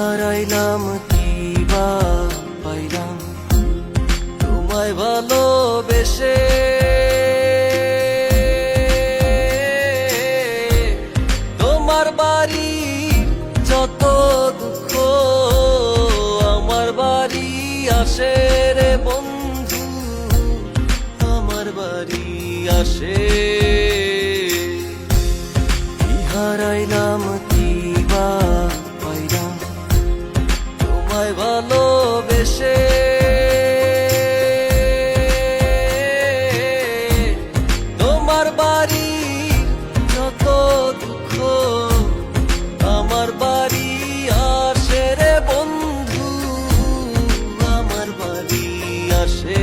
হারাইলাম কি বা পাইলাম তোমায় ভালোবেসে। তোমার বাড়ি যত দুঃখ আমার বাড়ি আসে রে বন্ধু, আমার বাড়ি আসে। কি হারাইলাম কি বা পাইলাম তোমায় ভালোবেসে। তোমার বাড়ি যত দুঃখ আমার বাড়ি আসে রে বন্ধু, আমার বাড়ি আসে।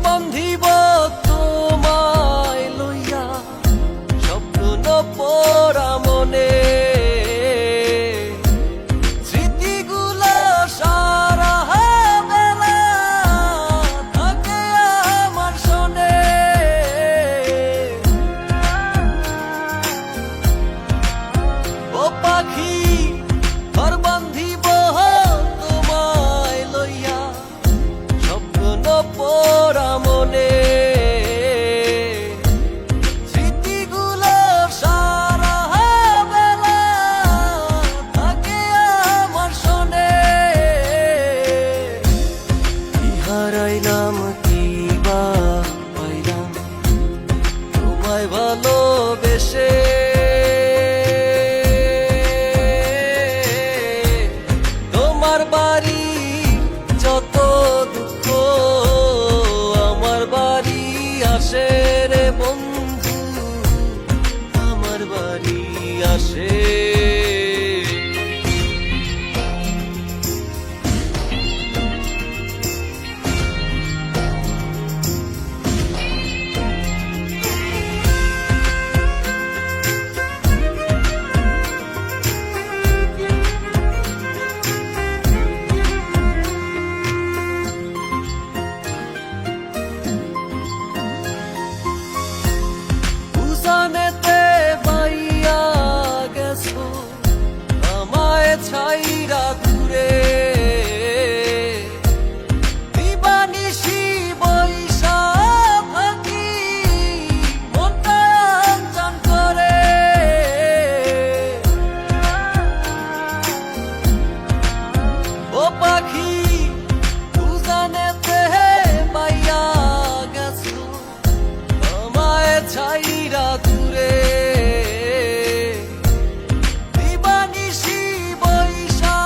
বন্ধিব তোমায় লইয়া স্বপ্ন পড়া মনে, স্মৃতিগুলো সারা বেলা থাকে আমার শোনে। ও পাখি ঘর বান্ধিব তোমায় লইয়া স্বপ্ন পড়া মনে, স্মৃতিগুলো সারা বেলা থাকে আমার শোনে। কি হারাইলাম কি বা পাইলাম তোমায় ভালোবেসে। তোমার বাড়ি যত দুঃখ আমার বাড়ি আসে রে বন্ধু, আমার বাড়ি আসে। উজানেতে পাইয়া গেছো আমায় ছাইরা দূরে, দিবানিশি বৈশা থাকি মনটা আনচান করে। ও পাখি উজানেতে পাইয়া গেছো আমায় ছাইরা দূরে, দিবানিশি বৈশা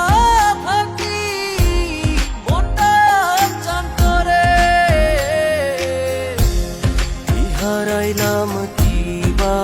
থাকি মনটা আনচান করে। কি হারাইলাম কি বা